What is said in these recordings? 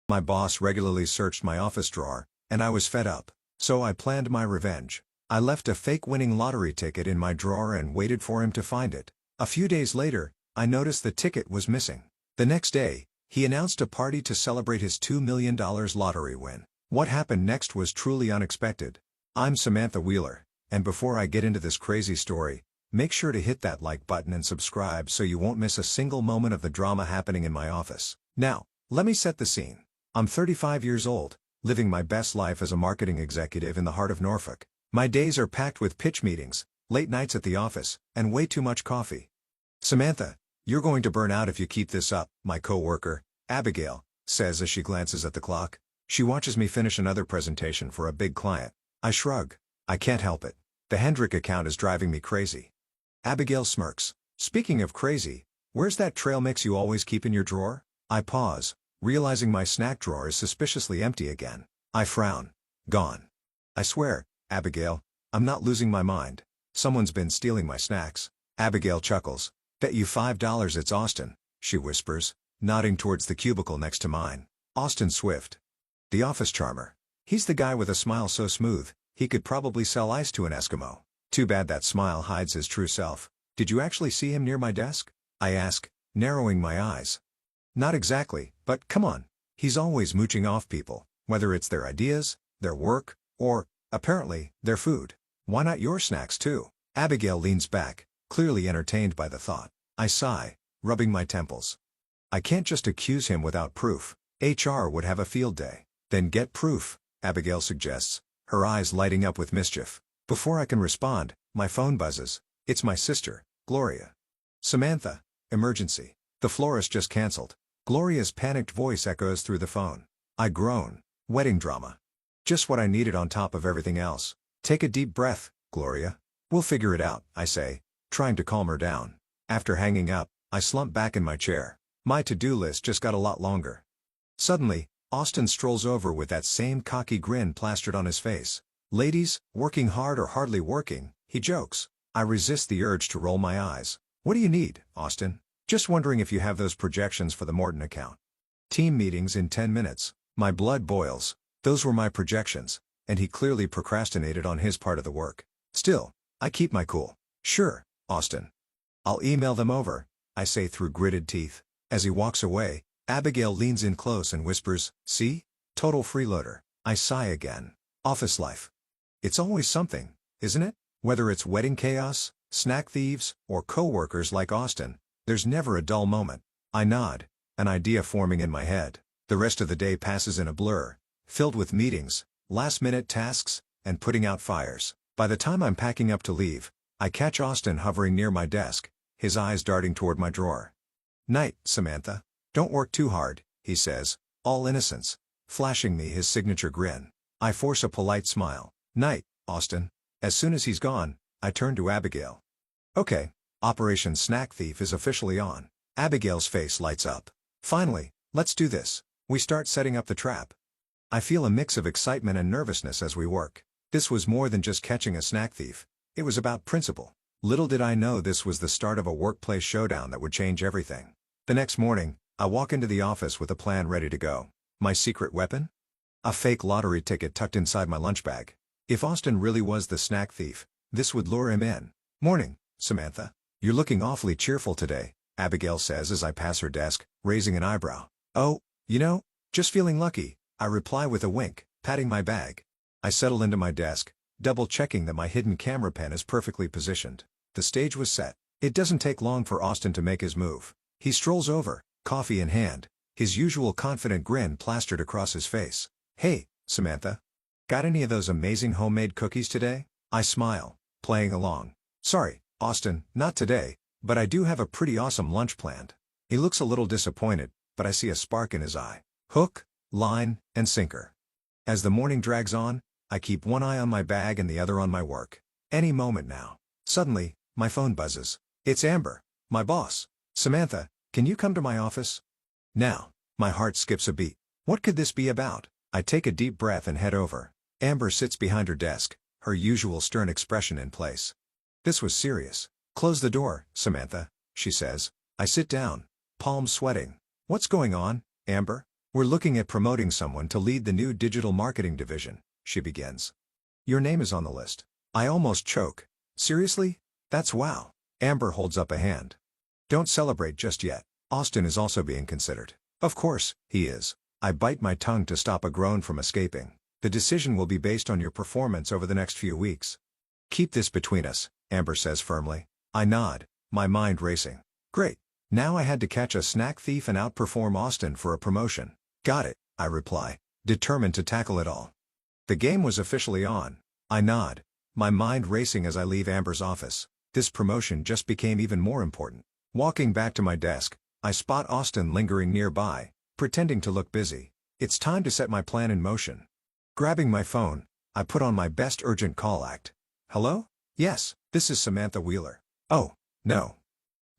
My boss regularly searched my office drawer, and I was fed up. So I planned my revenge. I left a fake winning lottery ticket in my drawer and waited for him to find it. A few days later, I noticed the ticket was missing. The next day, he announced a party to celebrate his $2 million lottery win. What happened next was truly unexpected. I'm Samantha Wheeler, and before I get into this crazy story, make sure to hit that like button and subscribe so you won't miss a single moment of the drama happening in my office. Now, let me set the scene. I'm 35 years old, living my best life as a marketing executive in the heart of Norfolk. My days are packed with pitch meetings, late nights at the office, and way too much coffee. "Samantha, you're going to burn out if you keep this up," my co-worker, Abigail, says as she glances at the clock. She watches me finish another presentation for a big client. I shrug. I can't help it. The Hendrick account is driving me crazy. Abigail smirks. "Speaking of crazy, where's that trail mix you always keep in your drawer?" I pause, realizing my snack drawer is suspiciously empty again. I frown. "Gone. I swear, Abigail, I'm not losing my mind. Someone's been stealing my snacks." Abigail chuckles. "Bet you $5 it's Austin," she whispers, nodding towards the cubicle next to mine. Austin Swift. The office charmer. He's the guy with a smile so smooth, he could probably sell ice to an Eskimo. Too bad that smile hides his true self. "Did you actually see him near my desk?" I ask, narrowing my eyes. "Not exactly, but come on. He's always mooching off people, whether it's their ideas, their work, or, apparently, their food. Why not your snacks too?" Abigail leans back, clearly entertained by the thought. I sigh, rubbing my temples. I can't just accuse him without proof. HR would have a field day. "Then get proof," Abigail suggests, her eyes lighting up with mischief. Before I can respond, my phone buzzes. It's my sister, Gloria. "Samantha, emergency. The florist just canceled." Gloria's panicked voice echoes through the phone. I groan. Wedding drama. Just what I needed on top of everything else. "Take a deep breath, Gloria. We'll figure it out," I say, trying to calm her down. After hanging up, I slump back in my chair. My to-do list just got a lot longer. Suddenly, Austin strolls over with that same cocky grin plastered on his face. "Ladies, working hard or hardly working," he jokes. I resist the urge to roll my eyes. "What do you need, Austin?" "Just wondering if you have those projections for the Morton account." "Team meetings in 10 minutes. My blood boils. Those were my projections, and he clearly procrastinated on his part of the work. Still, I keep my cool. "Sure, Austin. I'll email them over," I say through gritted teeth. As he walks away, Abigail leans in close and whispers, "See? Total freeloader." I sigh again. Office life. It's always something, isn't it? Whether it's wedding chaos, snack thieves, or co-workers like Austin, there's never a dull moment. I nod, an idea forming in my head. The rest of the day passes in a blur, filled with meetings, last-minute tasks, and putting out fires. By the time I'm packing up to leave, I catch Austin hovering near my desk, his eyes darting toward my drawer. "Night, Samantha. Don't work too hard," he says, all innocence, flashing me his signature grin. I force a polite smile. "Night, Austin." As soon as he's gone, I turn to Abigail. "Okay, Operation Snack Thief is officially on." Abigail's face lights up. "Finally, let's do this." We start setting up the trap. I feel a mix of excitement and nervousness as we work. This was more than just catching a snack thief. It was about principle. Little did I know this was the start of a workplace showdown that would change everything. The next morning, I walk into the office with a plan ready to go. My secret weapon? A fake lottery ticket tucked inside my lunch bag. If Austin really was the snack thief, this would lure him in. "Morning, Samantha. You're looking awfully cheerful today," Abigail says as I pass her desk, raising an eyebrow. "Oh, just feeling lucky," I reply with a wink, patting my bag. I settle into my desk, double-checking that my hidden camera pen is perfectly positioned. The stage was set. It doesn't take long for Austin to make his move. He strolls over, coffee in hand, his usual confident grin plastered across his face. "Hey, Samantha. Got any of those amazing homemade cookies today?" I smile, playing along. "Sorry, Austin, not today, but I do have a pretty awesome lunch planned." He looks a little disappointed, but I see a spark in his eye. Hook, line, and sinker. As the morning drags on, I keep one eye on my bag and the other on my work. Any moment now. Suddenly, my phone buzzes. It's Amber, my boss. "Samantha, can you come to my office?" Now, my heart skips a beat. What could this be about? I take a deep breath and head over. Amber sits behind her desk, her usual stern expression in place. This was serious. "Close the door, Samantha," she says. I sit down, palms sweating. "What's going on, Amber?" We're looking at promoting someone to lead the new digital marketing division, she begins. Your name is on the list. I almost choke. Seriously? That's wow. Amber holds up a hand. Don't celebrate just yet. Austin is also being considered. Of course, he is. I bite my tongue to stop a groan from escaping. The decision will be based on your performance over the next few weeks. Keep this between us, Amber says firmly. I nod, my mind racing. Great. Now I had to catch a snack thief and outperform Austin for a promotion. Got it, I reply, determined to tackle it all. The game was officially on. I nod, my mind racing as I leave Amber's office. This promotion just became even more important. Walking back to my desk, I spot Austin lingering nearby, pretending to look busy. It's time to set my plan in motion. Grabbing my phone, I put on my best urgent call act. Hello? Yes, this is Samantha Wheeler. Oh, no.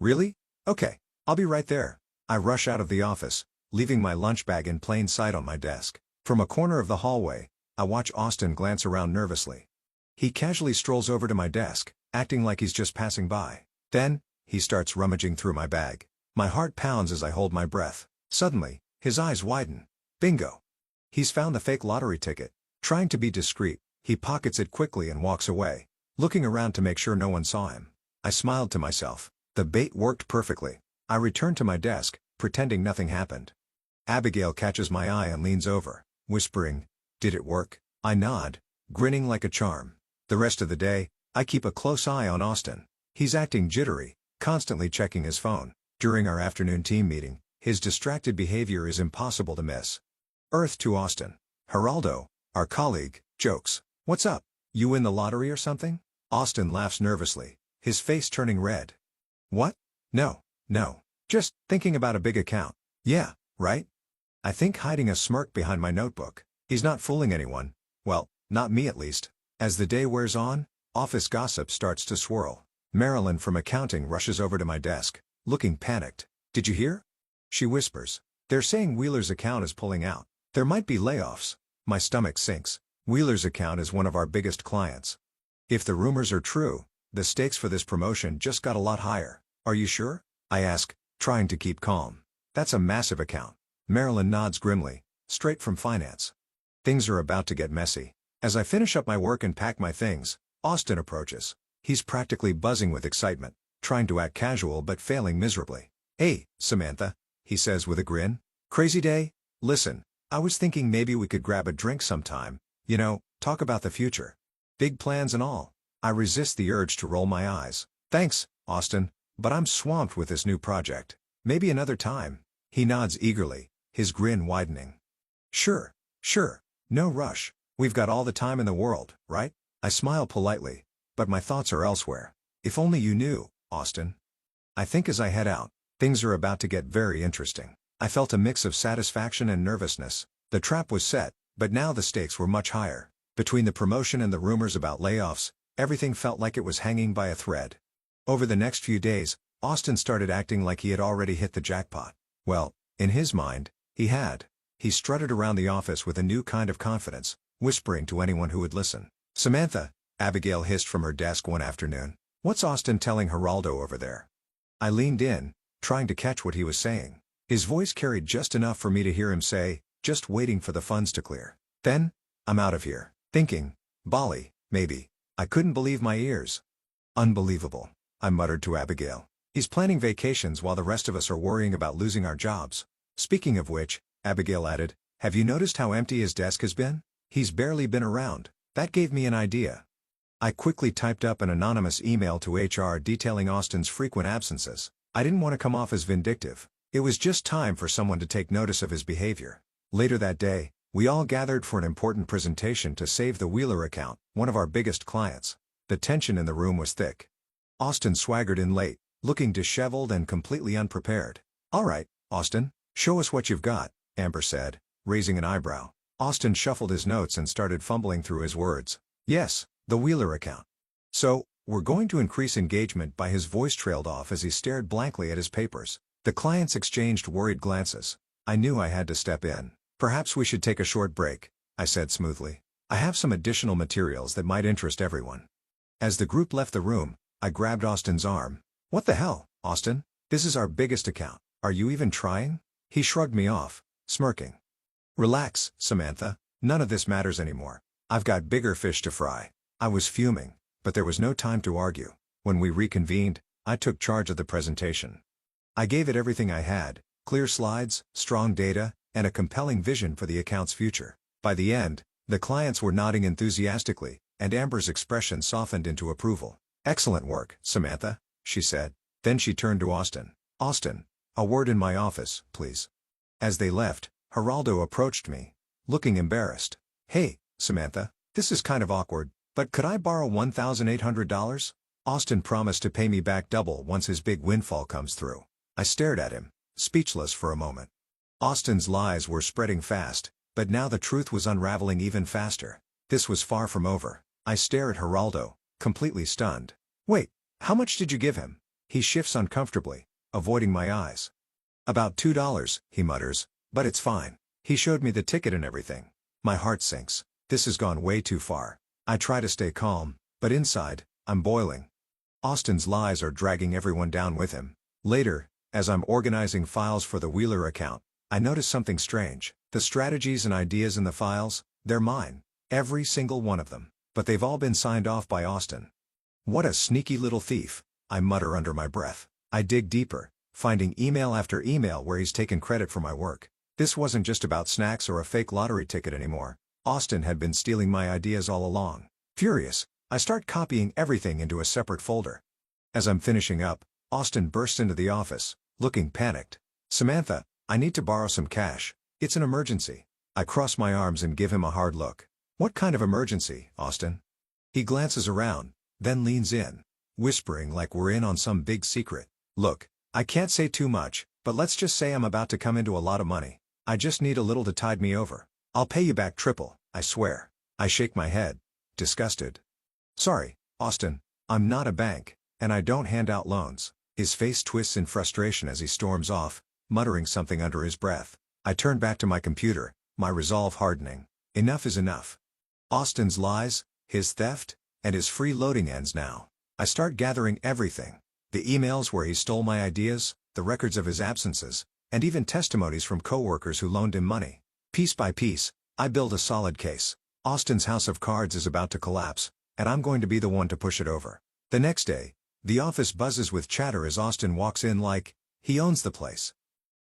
Really? Okay, I'll be right there. I rush out of the office, leaving my lunch bag in plain sight on my desk. From a corner of the hallway, I watch Austin glance around nervously. He casually strolls over to my desk, acting like he's just passing by. Then, he starts rummaging through my bag. My heart pounds as I hold my breath. Suddenly, his eyes widen. Bingo! He's found the fake lottery ticket. Trying to be discreet, he pockets it quickly and walks away, looking around to make sure no one saw him. I smiled to myself. The bait worked perfectly. I return to my desk, pretending nothing happened. Abigail catches my eye and leans over, whispering, "Did it work?" I nod, grinning like a charm. The rest of the day, I keep a close eye on Austin. He's acting jittery, constantly checking his phone. During our afternoon team meeting, his distracted behavior is impossible to miss. Earth to Austin. Geraldo, our colleague, jokes. What's up? You win the lottery or something? Austin laughs nervously, his face turning red. What? No. Just thinking about a big account. Yeah, right? I think hiding a smirk behind my notebook. He's not fooling anyone. Well, not me at least. As the day wears on, office gossip starts to swirl. Marilyn from accounting rushes over to my desk, looking panicked. Did you hear? She whispers. They're saying Wheeler's account is pulling out. There might be layoffs. My stomach sinks. Wheeler's account is one of our biggest clients. If the rumors are true, the stakes for this promotion just got a lot higher. Are you sure? I ask, trying to keep calm. That's a massive account. Marilyn nods grimly, straight from finance. Things are about to get messy. As I finish up my work and pack my things, Austin approaches. He's practically buzzing with excitement, trying to act casual but failing miserably. Hey, Samantha, he says with a grin. Crazy day? Listen, I was thinking maybe we could grab a drink sometime, talk about the future. Big plans and all. I resist the urge to roll my eyes. Thanks, Austin, but I'm swamped with this new project. Maybe another time. He nods eagerly, his grin widening. Sure, no rush. We've got all the time in the world, right? I smile politely, but my thoughts are elsewhere. If only you knew, Austin. I think as I head out, things are about to get very interesting. I felt a mix of satisfaction and nervousness. The trap was set, but now the stakes were much higher. Between the promotion and the rumors about layoffs, everything felt like it was hanging by a thread. Over the next few days, Austin started acting like he had already hit the jackpot. Well, in his mind, he had. He strutted around the office with a new kind of confidence, whispering to anyone who would listen. Samantha, Abigail hissed from her desk one afternoon. What's Austin telling Geraldo over there? I leaned in, trying to catch what he was saying. His voice carried just enough for me to hear him say, just waiting for the funds to clear. Then, I'm out of here. Thinking, Bali, maybe. I couldn't believe my ears. Unbelievable, I muttered to Abigail. He's planning vacations while the rest of us are worrying about losing our jobs. Speaking of which, Abigail added, have you noticed how empty his desk has been? He's barely been around. That gave me an idea. I quickly typed up an anonymous email to HR detailing Austin's frequent absences. I didn't want to come off as vindictive. It was just time for someone to take notice of his behavior. Later that day, we all gathered for an important presentation to save the Wheeler account, one of our biggest clients. The tension in the room was thick. Austin swaggered in late, looking disheveled and completely unprepared. All right, Austin, show us what you've got, Amber said, raising an eyebrow. Austin shuffled his notes and started fumbling through his words. Yes, the Wheeler account. So, we're going to increase engagement by his voice trailed off as he stared blankly at his papers. The clients exchanged worried glances. I knew I had to step in. Perhaps we should take a short break, I said smoothly. I have some additional materials that might interest everyone. As the group left the room, I grabbed Austin's arm. What the hell, Austin? This is our biggest account. Are you even trying? He shrugged me off, smirking. Relax, Samantha. None of this matters anymore. I've got bigger fish to fry. I was fuming, but there was no time to argue. When we reconvened, I took charge of the presentation. I gave it everything I had: clear slides, strong data, and a compelling vision for the account's future. By the end, the clients were nodding enthusiastically, and Amber's expression softened into approval. "Excellent work, Samantha," she said. Then she turned to Austin. "Austin, a word in my office, please." As they left, Geraldo approached me, looking embarrassed. "Hey, Samantha, this is kind of awkward, but could I borrow $1,800? Austin promised to pay me back double once his big windfall comes through." I stared at him, speechless for a moment. Austin's lies were spreading fast, but now the truth was unraveling even faster. This was far from over. I stare at Geraldo, completely stunned. "Wait, how much did you give him?" He shifts uncomfortably, avoiding my eyes. "About $2, he mutters, "but it's fine. He showed me the ticket and everything." My heart sinks. This has gone way too far. I try to stay calm, but inside, I'm boiling. Austin's lies are dragging everyone down with him. Later, as I'm organizing files for the Wheeler account, I notice something strange. The strategies and ideas in the files, they're mine. Every single one of them. But they've all been signed off by Austin. "What a sneaky little thief," I mutter under my breath. I dig deeper, finding email after email where he's taken credit for my work. This wasn't just about snacks or a fake lottery ticket anymore. Austin had been stealing my ideas all along. Furious, I start copying everything into a separate folder. As I'm finishing up, Austin bursts into the office, looking panicked. "Samantha, I need to borrow some cash. It's an emergency." I cross my arms and give him a hard look. "What kind of emergency, Austin?" He glances around, then leans in, whispering like we're in on some big secret. "Look, I can't say too much, but let's just say I'm about to come into a lot of money. I just need a little to tide me over. I'll pay you back triple, I swear." I shake my head, disgusted. "Sorry, Austin, I'm not a bank, and I don't hand out loans." His face twists in frustration as he storms off, muttering something under his breath. I turn back to my computer, my resolve hardening. Enough is enough. Austin's lies, his theft, and his freeloading ends now. I start gathering everything. The emails where he stole my ideas, the records of his absences, and even testimonies from coworkers who loaned him money. Piece by piece, I build a solid case. Austin's house of cards is about to collapse, and I'm going to be the one to push it over. The next day, the office buzzes with chatter as Austin walks in like he owns the place.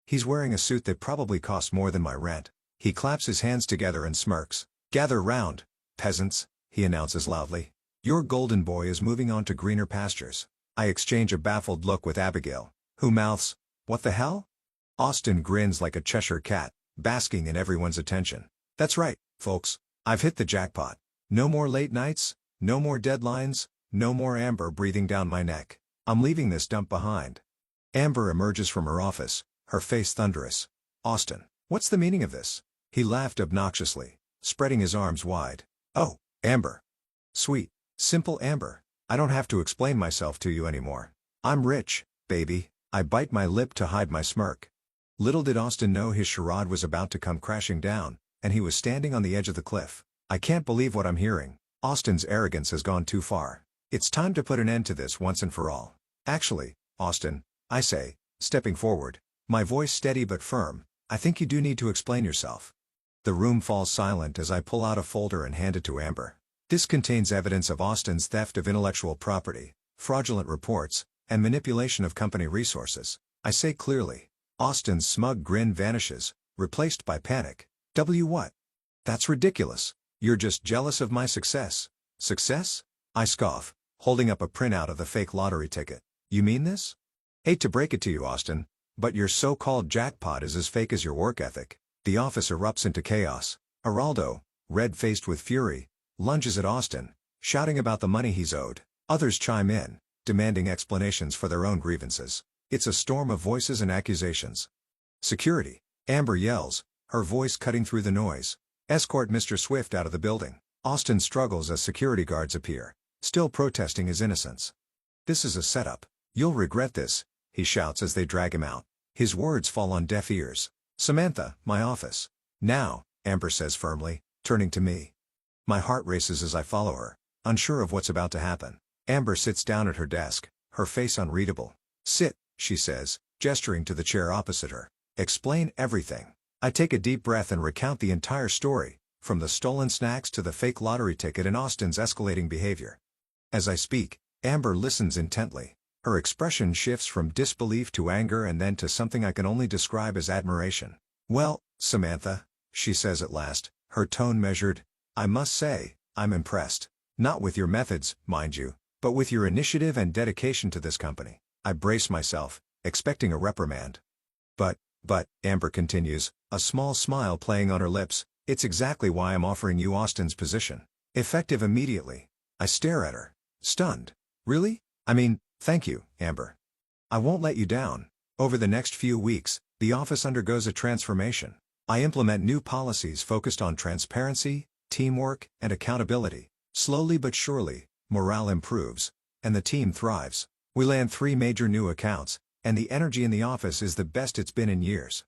He's wearing a suit that probably costs more than my rent. He claps his hands together and smirks. "Gather round, peasants," he announces loudly. "Your golden boy is moving on to greener pastures." I exchange a baffled look with Abigail, who mouths, "What the hell?" Austin grins like a Cheshire cat, basking in everyone's attention. "That's right, folks. I've hit the jackpot. No more late nights, no more deadlines, no more Amber breathing down my neck. I'm leaving this dump behind." Amber emerges from her office, her face thunderous. "Austin, what's the meaning of this?" He laughed obnoxiously, spreading his arms wide. "Oh, Amber. Sweet, simple Amber. I don't have to explain myself to you anymore. I'm rich, baby." I bite my lip to hide my smirk. Little did Austin know his charade was about to come crashing down, and he was standing on the edge of the cliff. I can't believe what I'm hearing. Austin's arrogance has gone too far. It's time to put an end to this once and for all. "Actually, Austin," I say, stepping forward, my voice steady but firm, "I think you do need to explain yourself." The room falls silent as I pull out a folder and hand it to Amber. This contains evidence of Austin's theft of intellectual property, fraudulent reports, and manipulation of company resources. I say clearly. Austin's smug grin vanishes, replaced by panic. What? That's ridiculous. You're just jealous of my success." "Success?" I scoff, holding up a printout of the fake lottery ticket. "You mean this?" "Hate to break it to you, Austin, but your so-called jackpot is as fake as your work ethic." The office erupts into chaos. Geraldo, red-faced with fury, lunges at Austin, shouting about the money he's owed. Others chime in, demanding explanations for their own grievances. It's a storm of voices and accusations. "Security!" Amber yells, her voice cutting through the noise. "Escort Mr. Swift out of the building." Austin struggles as security guards appear, still protesting his innocence. "This is a setup. You'll regret this," he shouts as they drag him out. His words fall on deaf ears. "Samantha, my office." "Now," Amber says firmly, turning to me. My heart races as I follow her, unsure of what's about to happen. Amber sits down at her desk, her face unreadable. "Sit," she says, gesturing to the chair opposite her. "Explain everything." I take a deep breath and recount the entire story, from the stolen snacks to the fake lottery ticket and Austin's escalating behavior. As I speak, Amber listens intently. Her expression shifts from disbelief to anger and then to something I can only describe as admiration. "Well, Samantha," she says at last, her tone measured, "I must say, I'm impressed. Not with your methods, mind you, but with your initiative and dedication to this company." I brace myself, expecting a reprimand. But, Amber continues, a small smile playing on her lips, "It's exactly why I'm offering you Austin's position. Effective immediately." I stare at her, stunned. "Really? I mean, thank you, Amber. I won't let you down." Over the next few weeks, the office undergoes a transformation. I implement new policies focused on transparency, teamwork, and accountability. Slowly but surely, morale improves, and the team thrives. We land 3 major new accounts, and the energy in the office is the best it's been in years.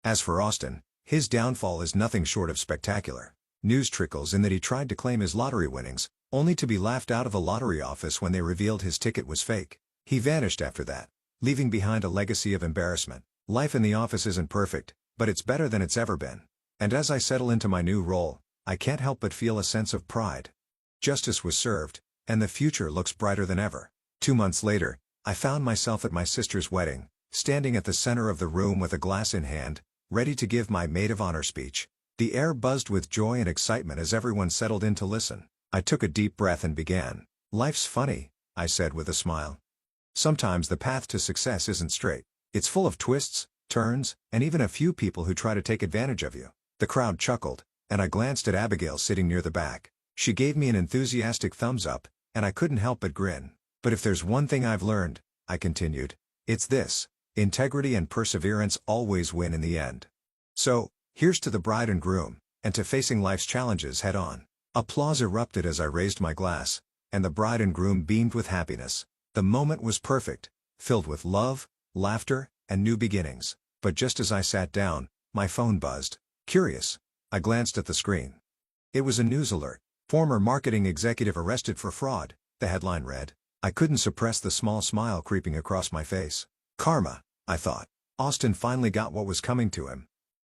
As for Austin, his downfall is nothing short of spectacular. News trickles in that he tried to claim his lottery winnings, only to be laughed out of the lottery office when they revealed his ticket was fake. He vanished after that, leaving behind a legacy of embarrassment. Life in the office isn't perfect, but it's better than it's ever been. And as I settle into my new role, I can't help but feel a sense of pride. Justice was served, and the future looks brighter than ever. 2 months later, I found myself at my sister's wedding, standing at the center of the room with a glass in hand, ready to give my maid of honor speech. The air buzzed with joy and excitement as everyone settled in to listen. I took a deep breath and began. "Life's funny," I said with a smile. "Sometimes the path to success isn't straight. It's full of twists, turns, and even a few people who try to take advantage of you." The crowd chuckled, and I glanced at Abigail sitting near the back. She gave me an enthusiastic thumbs up, and I couldn't help but grin. "But if there's one thing I've learned," I continued, "it's this: integrity and perseverance always win in the end. So, here's to the bride and groom, and to facing life's challenges head-on." Applause erupted as I raised my glass, and the bride and groom beamed with happiness. The moment was perfect, filled with love, laughter, and new beginnings. But just as I sat down, my phone buzzed. Curious, I glanced at the screen. It was a news alert. "Former marketing executive arrested for fraud," the headline read. I couldn't suppress the small smile creeping across my face. Karma, I thought. Austin finally got what was coming to him.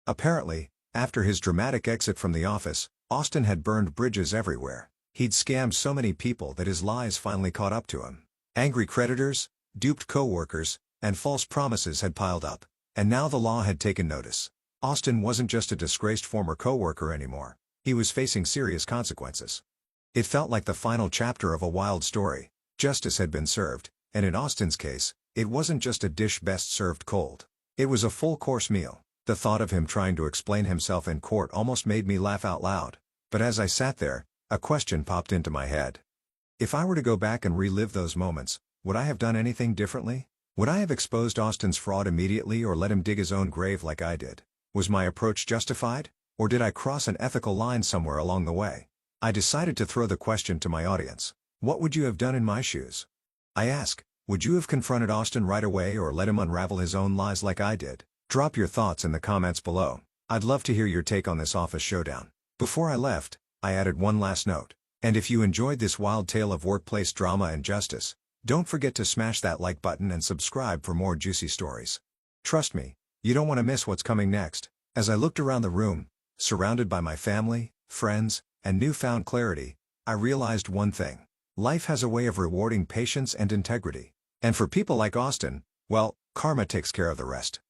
Apparently, after his dramatic exit from the office, Austin had burned bridges everywhere. He'd scammed so many people that his lies finally caught up to him. Angry creditors, duped co-workers, and false promises had piled up. And now the law had taken notice. Austin wasn't just a disgraced former co-worker anymore. He was facing serious consequences. It felt like the final chapter of a wild story. Justice had been served, and in Austin's case, it wasn't just a dish best served cold. It was a full-course meal. The thought of him trying to explain himself in court almost made me laugh out loud. But as I sat there, a question popped into my head. If I were to go back and relive those moments, would I have done anything differently? Would I have exposed Austin's fraud immediately or let him dig his own grave like I did? Was my approach justified, or did I cross an ethical line somewhere along the way? I decided to throw the question to my audience. What would you have done in my shoes? I ask, would you have confronted Austin right away or let him unravel his own lies like I did? Drop your thoughts in the comments below. I'd love to hear your take on this office showdown. Before I left, I added one last note. And if you enjoyed this wild tale of workplace drama and justice, don't forget to smash that like button and subscribe for more juicy stories. Trust me, you don't want to miss what's coming next. As I looked around the room, surrounded by my family, friends, and newfound clarity, I realized one thing. Life has a way of rewarding patience and integrity. And for people like Austin, well, karma takes care of the rest.